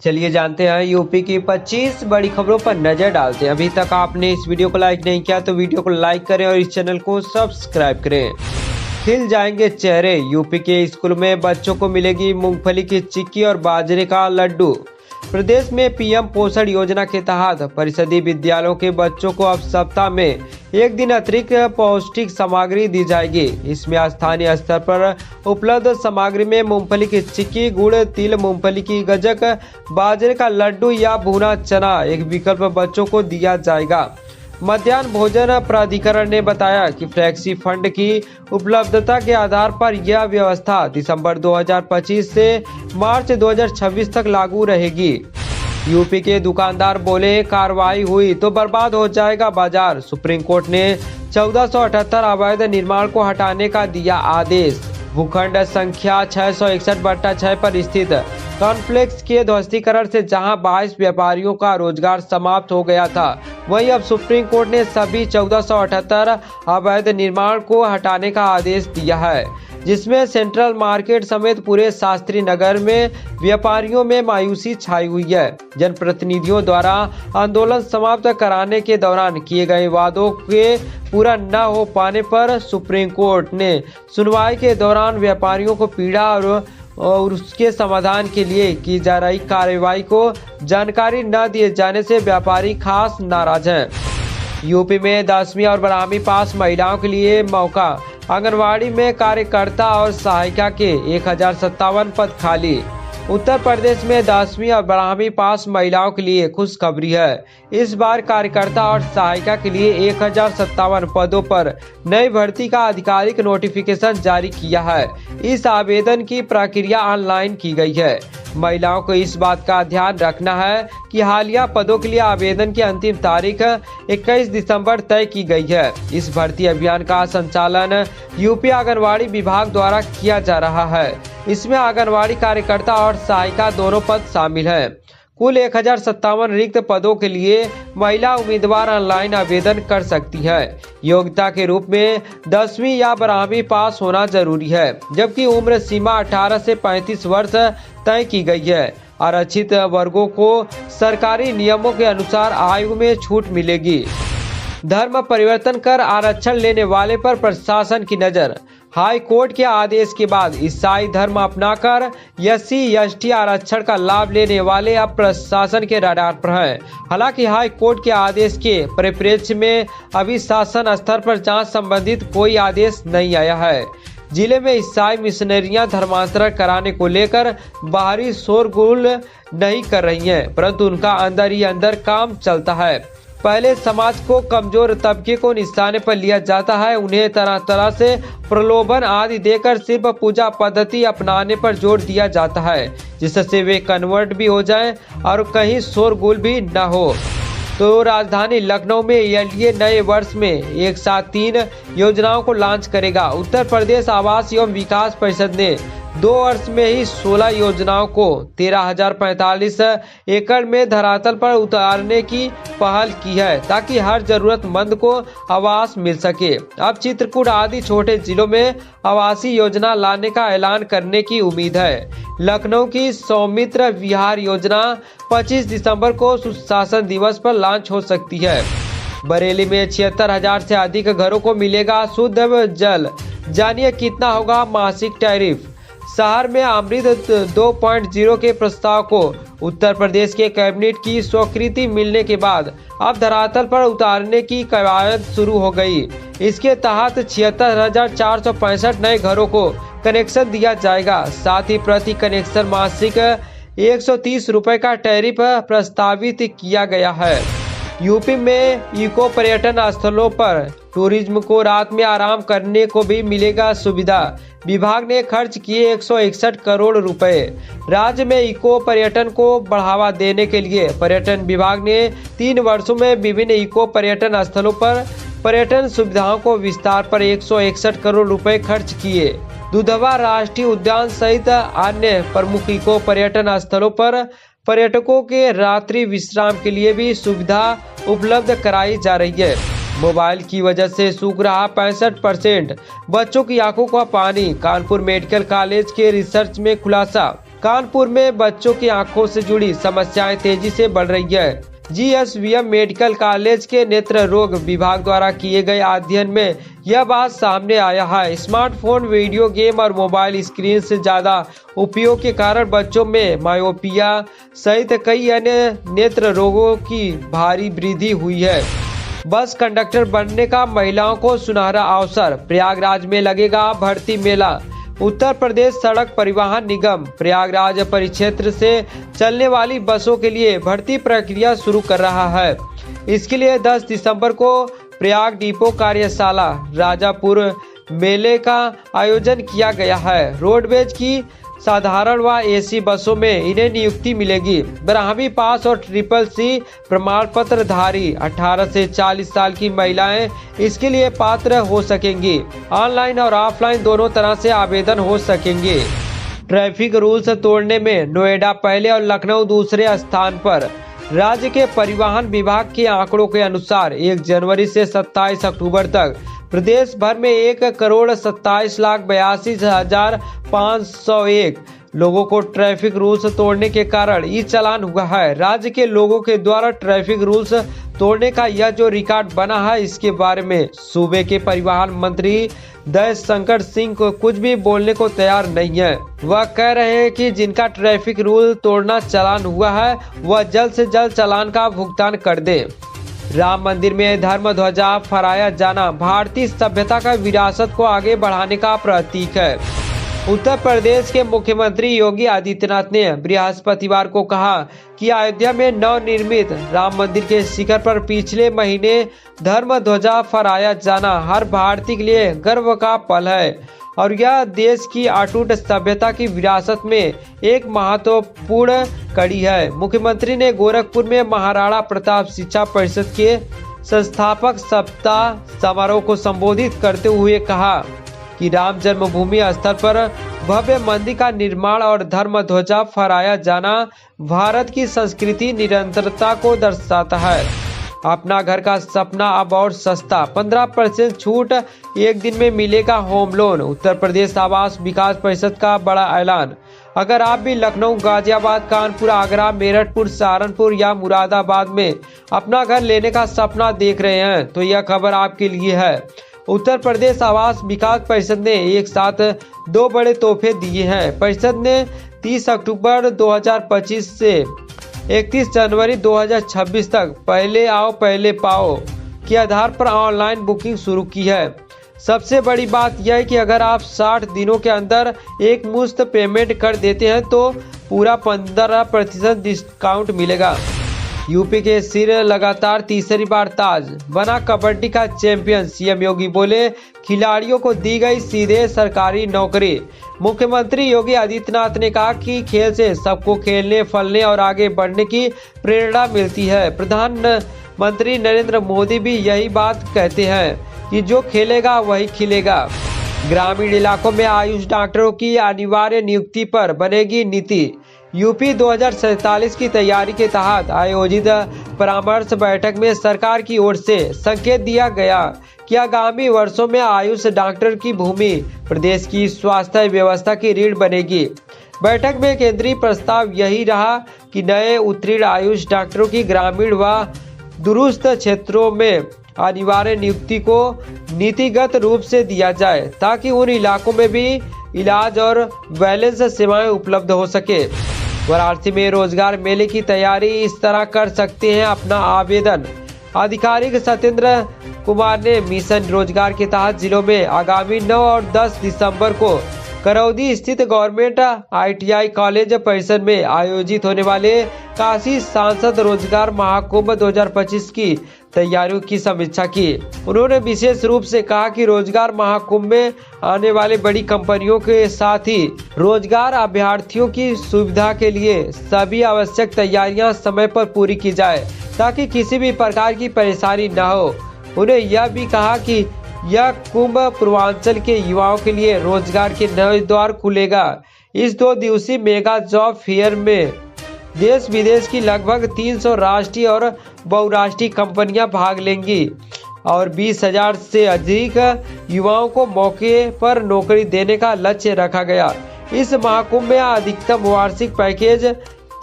चलिए जानते हैं यूपी की 25 बड़ी खबरों पर नजर डालते हैं। अभी तक आपने इस वीडियो को लाइक नहीं किया तो वीडियो को लाइक करें और इस चैनल को सब्सक्राइब करें। खिल जाएंगे चेहरे, यूपी के स्कूल में बच्चों को मिलेगी मूंगफली की चिक्की और बाजरे का लड्डू। प्रदेश में पीएम पोषण योजना के तहत परिषदीय विद्यालयों के बच्चों को अब सप्ताह में एक दिन अतिरिक्त पौष्टिक सामग्री दी जाएगी। इसमें स्थानीय स्तर पर उपलब्ध सामग्री में मूंगफली की चिक्की, गुड़, तिल, मूंगफली की गजक, बाजरे का लड्डू या भुना चना एक विकल्प बच्चों को दिया जाएगा। मध्याह्न भोजन प्राधिकरण ने बताया कि फ्लैक्सी फंड की उपलब्धता के आधार पर यह व्यवस्था दिसंबर 2025 से मार्च 2026 तक लागू रहेगी। यूपी के दुकानदार बोले, कार्रवाई हुई तो बर्बाद हो जाएगा बाजार। सुप्रीम कोर्ट ने 1478 अवैध निर्माण को हटाने का दिया आदेश। भूखंड संख्या 661/6 पर स्थित कॉर्नफ्लेक्स के ध्वस्तीकरण से जहां 22 व्यापारियों का रोजगार समाप्त हो गया था, वहीं अब सुप्रीम कोर्ट ने सभी 1478 अवैध निर्माण को हटाने का आदेश दिया है, जिसमें सेंट्रल मार्केट समेत पूरे शास्त्री नगर में व्यापारियों में मायूसी छाई हुई है। जनप्रतिनिधियों द्वारा आंदोलन समाप्त कराने के दौरान किए गए वादों के पूरा न हो पाने पर सुप्रीम कोर्ट ने सुनवाई के दौरान व्यापारियों को पीड़ा और उसके समाधान के लिए की जा रही कार्रवाई को जानकारी न दिए जाने से व्यापारी खास नाराज हैं। यूपी में 10वीं और 12वीं पास महिलाओं के लिए मौका। आंगनवाड़ी में कार्यकर्ता और सहायिका के 1057 पद खाली। उत्तर प्रदेश में 10वीं और 12वीं पास महिलाओं के लिए खुशखबरी है। इस बार कार्यकर्ता और सहायिका के लिए 1057 पदों पर नई भर्ती का आधिकारिक नोटिफिकेशन जारी किया है। इस आवेदन की प्रक्रिया ऑनलाइन की गई है। महिलाओं को इस बात का ध्यान रखना है कि हालिया पदों के लिए आवेदन की अंतिम तारीख 21 दिसंबर तय की गई है। इस भर्ती अभियान का संचालन यूपी आंगनवाड़ी विभाग द्वारा किया जा रहा है। इसमें आंगनवाड़ी कार्यकर्ता और सहायिका दोनों पद शामिल हैं। कुल 1057 रिक्त पदों के लिए महिला उम्मीदवार ऑनलाइन आवेदन कर सकती है। योग्यता के रूप में 10वीं या 12वीं पास होना जरूरी है, जबकि उम्र सीमा 18 से 35 वर्ष तय की गई है। आरक्षित वर्गों को सरकारी नियमों के अनुसार आयु में छूट मिलेगी। धर्म परिवर्तन कर आरक्षण लेने वाले पर प्रशासन की नजर। हाई कोर्ट के आदेश के बाद ईसाई धर्म अपनाकर SC/ST आरक्षण का लाभ लेने वाले अब प्रशासन के रडार पर हैं। हालांकि हाई कोर्ट के आदेश के परिप्रेक्ष्य में अभी शासन स्तर पर जांच संबंधित कोई आदेश नहीं आया है। जिले में ईसाई मिशनरियां धर्मांतरण कराने को लेकर बाहरी शोरगुल नहीं कर रही हैं, परंतु उनका अंदर ही अंदर काम चलता है। पहले समाज को कमजोर तबके को निशाने पर लिया जाता है, उन्हें तरह तरह से प्रलोभन आदि देकर सिर्फ पूजा पद्धति अपनाने पर जोर दिया जाता है, जिससे वे कन्वर्ट भी हो जाएं और कहीं शोरगुल भी न हो। तो राजधानी लखनऊ में एनडीए नए वर्ष में एक साथ 3 योजनाओं को लॉन्च करेगा। उत्तर प्रदेश आवास एवं विकास परिषद ने 2 वर्ष में ही 16 योजनाओं को 13,045 एकड़ में धरातल पर उतारने की पहल की है, ताकि हर जरूरतमंद को आवास मिल सके। अब चित्रकूट आदि छोटे जिलों में आवासीय योजना लाने का ऐलान करने की उम्मीद है। लखनऊ की सौमित्र विहार योजना 25 दिसंबर को सुशासन दिवस पर लॉन्च हो सकती है। बरेली में 76,000 से अधिक घरों को मिलेगा शुद्ध जल। जानिए कितना होगा मासिक टैरिफ। शहर में अमृत 2.0 के प्रस्ताव को उत्तर प्रदेश के कैबिनेट की स्वीकृति मिलने के बाद अब धरातल पर उतारने की कवायद शुरू हो गई। इसके तहत 76,465 नए घरों को कनेक्शन दिया जाएगा। साथ ही प्रति कनेक्शन मासिक 130 रुपए का टैरिफ प्रस्तावित किया गया है। यूपी में इको पर्यटन स्थलों पर टूरिज्म को रात में आराम करने को भी मिलेगा सुविधा। विभाग ने खर्च किए 161 करोड़ रुपए। राज्य में इको पर्यटन को बढ़ावा देने के लिए पर्यटन विभाग ने 3 वर्षों में विभिन्न इको पर्यटन स्थलों पर पर्यटन सुविधाओं को विस्तार पर 161 करोड़ रुपए खर्च किए। दुधवा राष्ट्रीय उद्यान सहित अन्य प्रमुख इको पर्यटन स्थलों पर पर्यटकों के रात्रि विश्राम के लिए भी सुविधा उपलब्ध कराई जा रही है। मोबाइल की वजह से सूख रहा 65% बच्चों की आंखों का पानी। कानपुर मेडिकल कॉलेज के रिसर्च में खुलासा। कानपुर में बच्चों की आंखों से जुड़ी समस्याएं तेजी से बढ़ रही है। जीएसवीएम मेडिकल कॉलेज के नेत्र रोग विभाग द्वारा किए गए अध्ययन में यह बात सामने आया है। स्मार्टफोन, वीडियो गेम और मोबाइल स्क्रीन से ज्यादा उपयोग के कारण बच्चों में मायोपिया सहित कई अन्य नेत्र रोगों की भारी वृद्धि हुई है। बस कंडक्टर बनने का महिलाओं को सुनहरा अवसर, प्रयागराज में लगेगा भर्ती मेला। उत्तर प्रदेश सड़क परिवहन निगम प्रयागराज परिक्षेत्र से चलने वाली बसों के लिए भर्ती प्रक्रिया शुरू कर रहा है। इसके लिए 10 दिसंबर को प्रयाग डिपो कार्यशाला राजापुर मेले का आयोजन किया गया है। रोडवेज की साधारण व एसी बसों में इन्हें नियुक्ति मिलेगी। 12वीं पास और CCC प्रमाण पत्र धारी 18 से 40 साल की महिलाएं इसके लिए पात्र हो सकेंगी। ऑनलाइन और ऑफलाइन दोनों तरह से आवेदन हो सकेंगे। ट्रैफिक रूल्स तोड़ने में नोएडा पहले और लखनऊ दूसरे स्थान पर। राज्य के परिवहन विभाग के आंकड़ों के अनुसार 1 जनवरी से 27 अक्टूबर तक प्रदेश भर में 1,27,82,501 लोगों को ट्रैफिक रूल्स तोड़ने के कारण ई चालान हुआ है। राज्य के लोगों के द्वारा ट्रैफिक रूल्स तोड़ने का यह जो रिकॉर्ड बना है, इसके बारे में सूबे के परिवहन मंत्री दयाशंकर सिंह को कुछ भी बोलने को तैयार नहीं है। वह कह रहे हैं कि जिनका ट्रैफिक रूल तोड़ना चालान हुआ है वह जल्द से जल्द चालान का भुगतान कर दे। राम मंदिर में धर्म ध्वजा फहराया जाना भारतीय सभ्यता का विरासत को आगे बढ़ाने का प्रतीक है। उत्तर प्रदेश के मुख्यमंत्री योगी आदित्यनाथ ने बृहस्पतिवार को कहा कि अयोध्या में नवनिर्मित राम मंदिर के शिखर पर पिछले महीने धर्म ध्वजा फहराया जाना हर भारतीय के लिए गर्व का पल है और यह देश की अटूट सभ्यता की विरासत में एक महत्वपूर्ण कड़ी है। मुख्यमंत्री ने गोरखपुर में महाराणा प्रताप शिक्षा परिषद के संस्थापक सप्ताह समारोह को संबोधित करते हुए कहा कि राम जन्मभूमि स्थल पर भव्य मंदिर का निर्माण और धर्म ध्वजा फहराया जाना भारत की संस्कृति निरंतरता को दर्शाता है। अपना घर का सपना अब और सस्ता, 15% छूट, एक दिन में मिलेगा होम लोन। उत्तर प्रदेश आवास विकास परिषद का बड़ा ऐलान। अगर आप भी लखनऊ, गाजियाबाद, कानपुर, आगरा, मेरठ, सहारनपुर या मुरादाबाद में अपना घर लेने का सपना देख रहे हैं तो यह खबर आपके लिए है। उत्तर प्रदेश आवास विकास परिषद ने एक साथ 2 बड़े तोहफे दिए हैं। परिषद ने 30 अक्टूबर 2025 से 31 जनवरी 2026 तक पहले आओ पहले पाओ के आधार पर ऑनलाइन बुकिंग शुरू की है। सबसे बड़ी बात यह है कि अगर आप 60 दिनों के अंदर एक मुश्त पेमेंट कर देते हैं तो पूरा 15% डिस्काउंट मिलेगा। यूपी के सिर लगातार तीसरी बार ताज, बना कबड्डी का चैंपियन। सीएम योगी बोले खिलाड़ियों को दी गई सीधे सरकारी नौकरी। मुख्यमंत्री योगी आदित्यनाथ ने कहा कि खेल से सबको खेलने, फलने और आगे बढ़ने की प्रेरणा मिलती है। प्रधानमंत्री नरेंद्र मोदी भी यही बात कहते हैं कि जो खेलेगा वही खिलेगा। ग्रामीण इलाकों में आयुष डॉक्टरों की अनिवार्य नियुक्ति पर बनेगी नीति। यूपी 2047 की तैयारी के तहत आयोजित परामर्श बैठक में सरकार की ओर से संकेत दिया गया कि आगामी वर्षों में आयुष डॉक्टर की भूमि प्रदेश की स्वास्थ्य व्यवस्था की रीढ़ बनेगी। बैठक में केंद्रीय प्रस्ताव यही रहा कि नए उत्तीर्ण आयुष डॉक्टरों की ग्रामीण व दूरस्थ क्षेत्रों में अनिवार्य नियुक्ति को नीतिगत रूप से दिया जाए ताकि उन इलाकों में भी इलाज और वेलनेस सेवाएं उपलब्ध हो सके। वाराणसी में रोजगार मेले की तैयारी इस तरह कर सकते हैं अपना आवेदन। आधिकारिक सत्येंद्र कुमार ने मिशन रोजगार के तहत जिलों में आगामी 9 और 10 दिसंबर को करौदी स्थित गवर्नमेंट ITI कॉलेज परिसर में आयोजित होने वाले काशी सांसद रोजगार महाकुंभ 2025 की तैयारियों की समीक्षा की। उन्होंने विशेष रूप से कहा कि रोजगार महाकुंभ में आने वाले बड़ी कंपनियों के साथ ही रोजगार अभ्यर्थियों की सुविधा के लिए सभी आवश्यक तैयारियां समय पर पूरी की जाए ताकि किसी भी प्रकार की परेशानी न हो। उन्हें यह भी कहा कि यह कुंभ पूर्वांचल के युवाओं के लिए रोजगार के नए द्वार खुलेगा। इस 2 दिवसीय मेगा जॉब फेयर में देश विदेश की लगभग 300 राष्ट्रीय और बहुराष्ट्रीय कंपनियां भाग लेंगी और 20,000 से अधिक युवाओं को मौके पर नौकरी देने का लक्ष्य रखा गया। इस महाकुंभ में अधिकतम वार्षिक पैकेज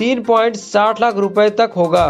3.60 लाख रुपए तक होगा।